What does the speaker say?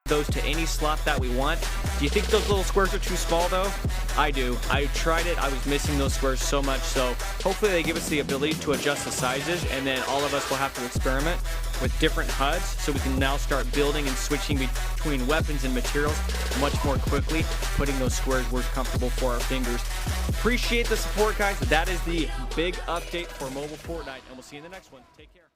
those to any slot that we want. Do you think those little squares are too small though? I do. I tried it. I was missing those squares so much. So hopefully they give us the ability to adjust the sizes, and then all of us will have to experiment with different HUDs so we can now start building and switching between weapons and materials much more quickly, putting those squares where it's comfortable for our fingers. Appreciate the support, guys. That is the big update for mobile Fortnite, and we'll see you in the next one. Take care.